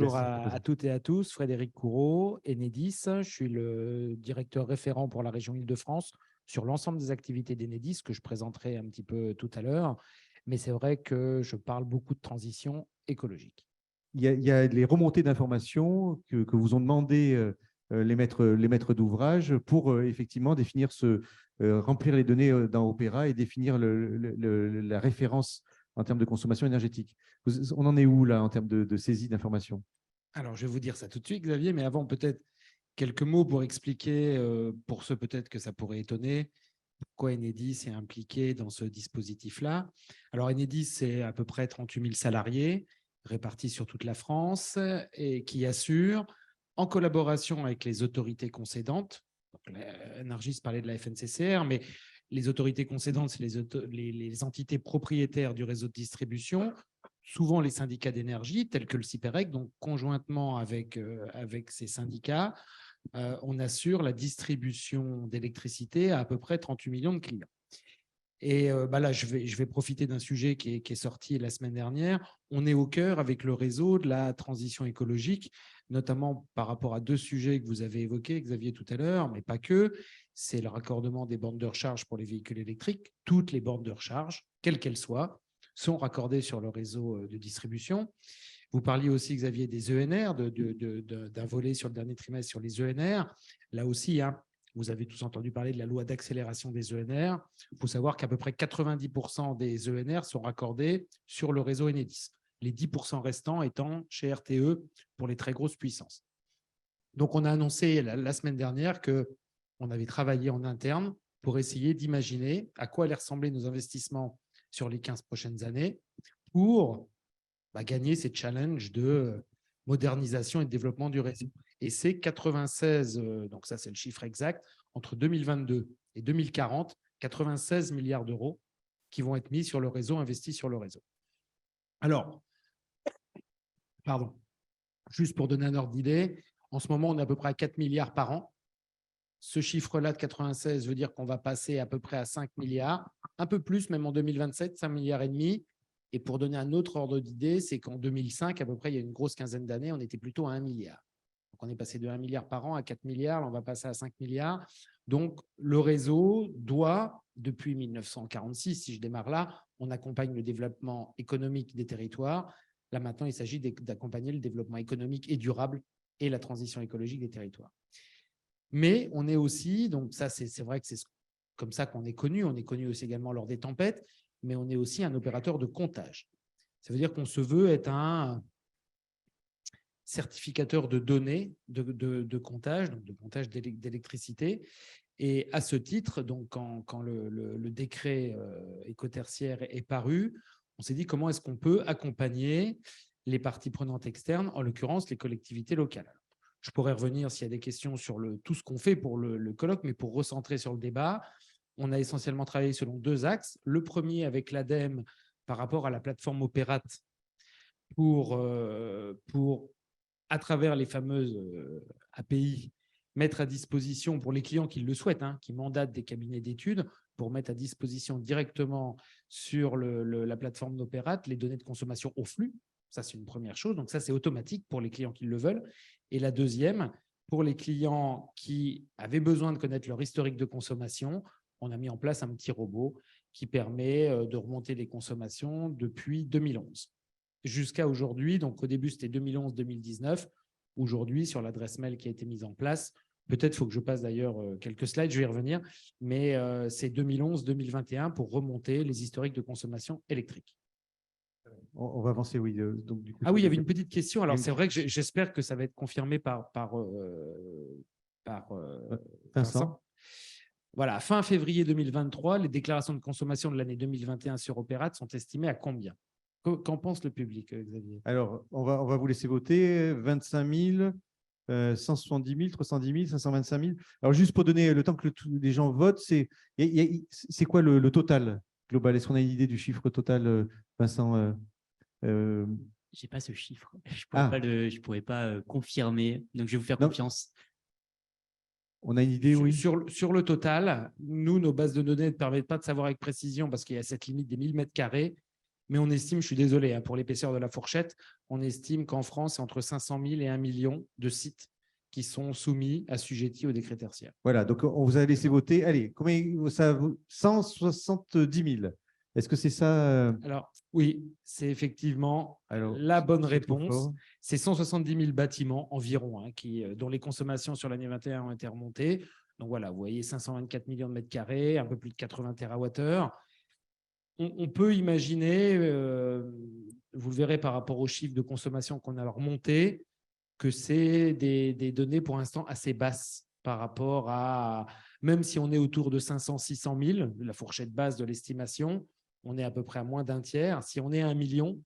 Bonjour à toutes et à tous, Frédéric Coureau, Enedis. Je suis le directeur référent pour la région Île-de-France sur l'ensemble des activités d'Enedis que je présenterai un petit peu tout à l'heure. Mais c'est vrai que je parle beaucoup de transition écologique. Il y a les remontées d'informations que vous ont demandé les maîtres d'ouvrage pour effectivement remplir les données dans Opera et définir la référence en termes de consommation énergétique. On en est où là en termes de saisie d'informations? Alors, je vais vous dire ça tout de suite, Xavier, mais avant, peut-être quelques mots pour expliquer, pour ceux peut-être que ça pourrait étonner, pourquoi Enedis est impliqué dans ce dispositif-là. Alors, Enedis, c'est à peu près 38 000 salariés répartis sur toute la France et qui assurent, en collaboration avec les autorités concédantes, Énergis parlait de la FNCCR, mais les autorités concédantes, c'est les entités propriétaires du réseau de distribution, souvent les syndicats d'énergie, tels que le CIPEREC, donc conjointement avec ces syndicats, on assure la distribution d'électricité à peu près 38 millions de clients. Et là, je vais profiter d'un sujet qui est sorti la semaine dernière. On est au cœur avec le réseau de la transition écologique, notamment par rapport à deux sujets que vous avez évoqués, Xavier, tout à l'heure, mais pas que. C'est le raccordement des bornes de recharge pour les véhicules électriques. Toutes les bornes de recharge, quelles qu'elles soient, sont raccordées sur le réseau de distribution. Vous parliez aussi, Xavier, des ENR, d'un volet sur le dernier trimestre sur les ENR. Là aussi, vous avez tous entendu parler de la loi d'accélération des ENR. Il faut savoir qu'à peu près 90% des ENR sont raccordés sur le réseau Enedis, les 10% restants étant chez RTE pour les très grosses puissances. Donc, on a annoncé la semaine dernière qu'on avait travaillé en interne pour essayer d'imaginer à quoi allaient ressembler nos investissements sur les 15 prochaines années pour gagner ces challenges de modernisation et de développement du réseau. Et c'est 96, donc ça c'est le chiffre exact, entre 2022 et 2040, 96 milliards d'euros qui vont être mis sur le réseau, investis sur le réseau. Alors, pardon, juste pour donner un ordre d'idée, en ce moment on est à peu près à 4 milliards par an. Ce chiffre-là de 96 veut dire qu'on va passer à peu près à 5 milliards, un peu plus même en 2027, 5 milliards et demi. Et pour donner un autre ordre d'idée, c'est qu'en 2005, à peu près, il y a une grosse quinzaine d'années, on était plutôt à 1 milliard. Donc, on est passé de 1 milliard par an à 4 milliards, là, on va passer à 5 milliards. Donc, le réseau doit, depuis 1946, si je démarre là, on accompagne le développement économique des territoires. Là, maintenant, il s'agit d'accompagner le développement économique et durable et la transition écologique des territoires. Mais on est aussi, donc ça, c'est vrai que c'est comme ça qu'on est connu. On est connu aussi également lors des tempêtes, mais on est aussi un opérateur de comptage. Ça veut dire qu'on se veut être un certificateur de données de comptage, donc de comptage d'électricité. Et à ce titre, donc quand le décret écotertiaire est paru, on s'est dit comment est-ce qu'on peut accompagner les parties prenantes externes, en l'occurrence les collectivités locales. Je pourrais revenir s'il y a des questions sur tout ce qu'on fait pour le colloque, mais pour recentrer sur le débat, on a essentiellement travaillé selon deux axes. Le premier avec l'ADEME par rapport à la plateforme Opérate pour à travers les fameuses API, mettre à disposition pour les clients qui le souhaitent, qui mandatent des cabinets d'études, pour mettre à disposition directement sur la plateforme d'Opérate les données de consommation au flux. Ça, c'est une première chose. Donc ça, c'est automatique pour les clients qui le veulent. Et la deuxième, pour les clients qui avaient besoin de connaître leur historique de consommation, on a mis en place un petit robot qui permet de remonter les consommations depuis 2011 jusqu'à aujourd'hui. Donc, au début, c'était 2011-2019. Aujourd'hui, sur l'adresse mail qui a été mise en place, peut-être faut que je passe d'ailleurs quelques slides, je vais y revenir, mais c'est 2011-2021 pour remonter les historiques de consommation électrique. On va avancer, oui. Donc, du coup, oui, il y avait une petite question. Alors, c'est vrai que j'espère que ça va être confirmé par Vincent. Voilà, fin février 2023, les déclarations de consommation de l'année 2021 sur Opérate sont estimées à combien? Qu'en pense le public, Xavier? Alors, on va vous laisser voter. 25 000, 170 000, 310 000, 525 000. Alors, juste pour donner le temps que les gens votent, c'est quoi le total global? Est-ce qu'on a une idée du chiffre total, Vincent? Je n'ai pas ce chiffre. Je pourrais pas confirmer. Donc, je vais vous faire confiance. On a une idée, oui. Sur le total, nous, nos bases de données ne permettent pas de savoir avec précision parce qu'il y a cette limite des 1000 mètres carrés. Mais on estime, je suis désolé, hein, pour l'épaisseur de la fourchette, on estime qu'en France, c'est entre 500 000 et 1 million de sites qui sont soumis, assujettis au décret tertiaire. Voilà, donc on vous a laissé voter. Allez, combien ça vaut? 170 000. Est-ce que c'est ça? Alors, oui, c'est effectivement la bonne réponse. C'est 170 000 bâtiments environ hein, dont les consommations sur l'année 21 ont été remontées. Donc voilà, vous voyez 524 millions de mètres carrés, un peu plus de 80 TWh. On peut imaginer, vous le verrez par rapport aux chiffres de consommation qu'on a remontés, que c'est des données pour l'instant assez basses par rapport à, même si on est autour de 500-600 000, la fourchette basse de l'estimation, on est à peu près à moins d'un tiers. Si on est à 1 million,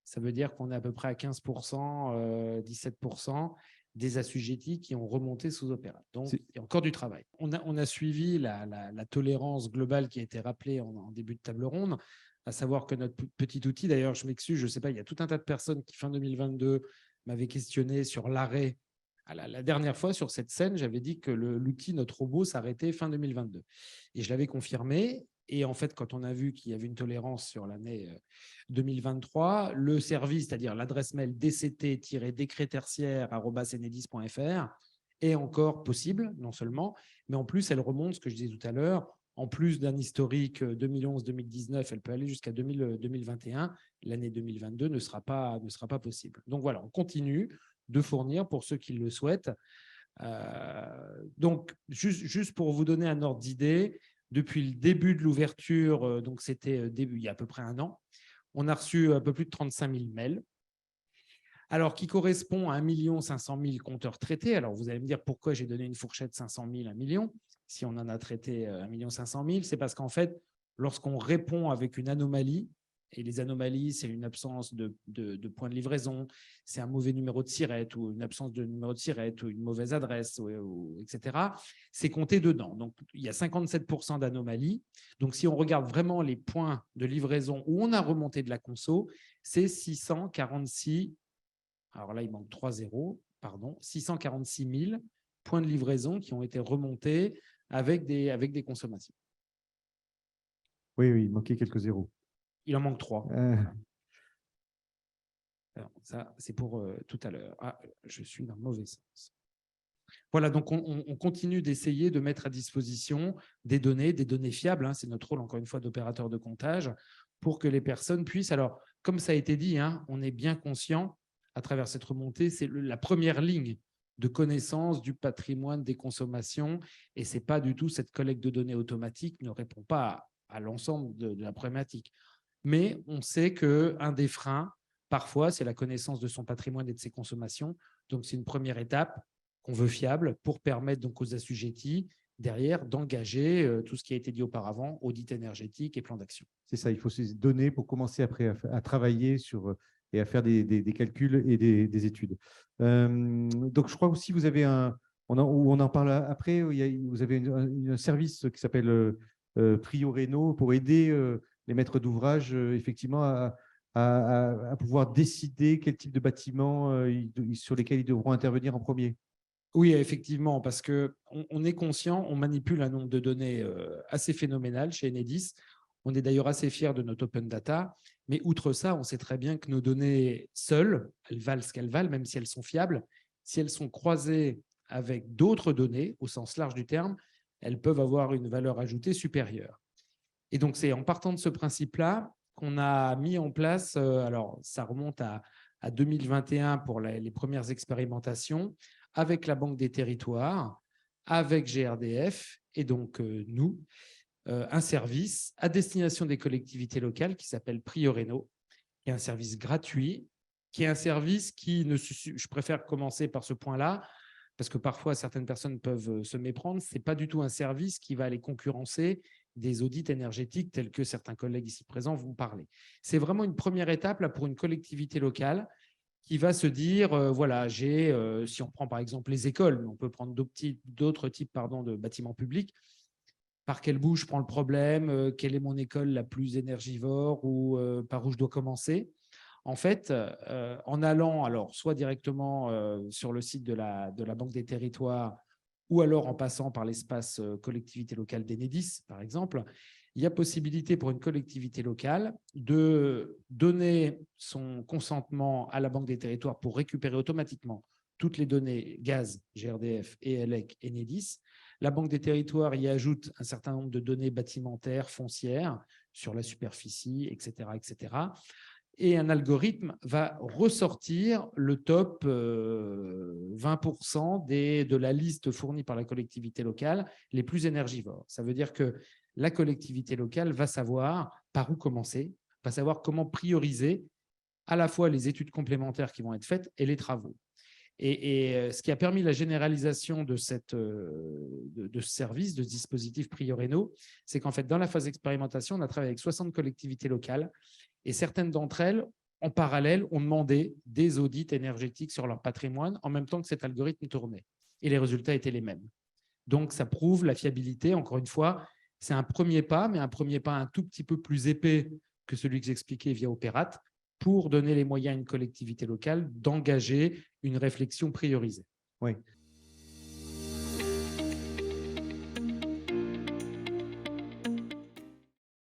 ça veut dire qu'on est à peu près à 15%, 17% des assujettis qui ont remonté sous Opéra. Donc, il y a encore du travail. On a suivi la tolérance globale qui a été rappelée en début de table ronde, à savoir que notre petit outil, d'ailleurs, je m'excuse, je ne sais pas, il y a tout un tas de personnes qui, fin 2022, m'avaient questionné sur l'arrêt. La dernière fois, sur cette scène, j'avais dit que l'outil, notre robot, s'arrêtait fin 2022. Et je l'avais confirmé. Et en fait, quand on a vu qu'il y avait une tolérance sur l'année 2023, le service, c'est-à-dire l'adresse mail dct-décret-tertiaire@enedis.fr est encore possible, non seulement, mais en plus, elle remonte, ce que je disais tout à l'heure, en plus d'un historique 2011-2019, elle peut aller jusqu'à 2021. L'année 2022 ne sera pas possible. Donc voilà, on continue de fournir pour ceux qui le souhaitent. Donc, juste pour vous donner un ordre d'idée, depuis le début de l'ouverture, donc c'était il y a à peu près un an, on a reçu un peu plus de 35 000 mails, alors qui correspond à 1 500 000 compteurs traités. Alors vous allez me dire pourquoi j'ai donné une fourchette 500 000, 1 million. Si on en a traité 1 500 000, c'est parce qu'en fait, lorsqu'on répond avec une anomalie, et les anomalies, c'est une absence de point de livraison, c'est un mauvais numéro de SIRET ou une absence de numéro de SIRET ou une mauvaise adresse, etc. C'est compté dedans. Donc, il y a 57% d'anomalies. Donc, si on regarde vraiment les points de livraison où on a remonté de la conso, c'est 646, alors là, il manque 3 zéros, pardon, 646 000 points de livraison qui ont été remontés avec des consommations. Oui, il manquait quelques zéros. Il en manque 3. Alors, ça, c'est pour tout à l'heure. Ah, je suis dans le mauvais sens. Voilà, donc on continue d'essayer de mettre à disposition des données fiables. Hein, c'est notre rôle, encore une fois, d'opérateur de comptage, pour que les personnes puissent… Alors, comme ça a été dit, hein, on est bien conscient, à travers cette remontée, c'est la première ligne de connaissance du patrimoine des consommations, et ce n'est pas du tout cette collecte de données automatique ne répond pas à l'ensemble de la problématique. Mais on sait qu'un des freins, parfois, c'est la connaissance de son patrimoine et de ses consommations. Donc, c'est une première étape qu'on veut fiable pour permettre donc aux assujettis, derrière, d'engager tout ce qui a été dit auparavant, audit énergétique et plan d'action. C'est ça, il faut ces données pour commencer après à travailler sur et à faire des calculs et des études. Donc, je crois aussi que vous avez on en parle après, vous avez un service qui s'appelle Prio Réno pour aider les maîtres d'ouvrage effectivement à pouvoir décider quel type de bâtiment sur lesquels ils devront intervenir en premier. Oui, effectivement, parce qu'on est conscient, on manipule un nombre de données assez phénoménal chez Enedis. On est d'ailleurs assez fiers de notre open data. Mais outre ça, on sait très bien que nos données seules, elles valent ce qu'elles valent, même si elles sont fiables. Si elles sont croisées avec d'autres données, au sens large du terme, elles peuvent avoir une valeur ajoutée supérieure. Et donc, c'est en partant de ce principe-là qu'on a mis en place, alors ça remonte à 2021 pour les premières expérimentations, avec la Banque des Territoires, avec GRDF et donc nous, un service à destination des collectivités locales qui s'appelle Prio Réno, qui est un service gratuit, qui est un service qui ne… Je préfère commencer par ce point-là, parce que parfois certaines personnes peuvent se méprendre. Ce n'est pas du tout un service qui va aller concurrencer des audits énergétiques tels que certains collègues ici présents vont parler. C'est vraiment une première étape là, pour une collectivité locale qui va se dire, voilà, si on prend par exemple les écoles, mais on peut prendre d'autres types de bâtiments publics, par quel bout je prends le problème, quelle est mon école la plus énergivore ou par où je dois commencer. En fait, en allant alors soit directement sur le site de la Banque des Territoires ou alors en passant par l'espace collectivité locale d'Enedis, par exemple, il y a possibilité pour une collectivité locale de donner son consentement à la Banque des territoires pour récupérer automatiquement toutes les données gaz, GRDF, ELEC, Enedis. La Banque des territoires y ajoute un certain nombre de données bâtimentaires, foncières, sur la superficie, etc., etc. Et un algorithme va ressortir le top 20% de la liste fournie par la collectivité locale les plus énergivores. Ça veut dire que la collectivité locale va savoir par où commencer, va savoir comment prioriser à la fois les études complémentaires qui vont être faites et les travaux. Et ce qui a permis la généralisation de ce service, de ce dispositif Prioréno, c'est qu'en fait, dans la phase d'expérimentation, on a travaillé avec 60 collectivités locales et certaines d'entre elles, en parallèle, ont demandé des audits énergétiques sur leur patrimoine en même temps que cet algorithme tournait. Et les résultats étaient les mêmes. Donc, ça prouve la fiabilité. Encore une fois, c'est un premier pas, mais un premier pas un tout petit peu plus épais que celui que j'expliquais via Opérate, pour donner les moyens à une collectivité locale d'engager une réflexion priorisée. Oui,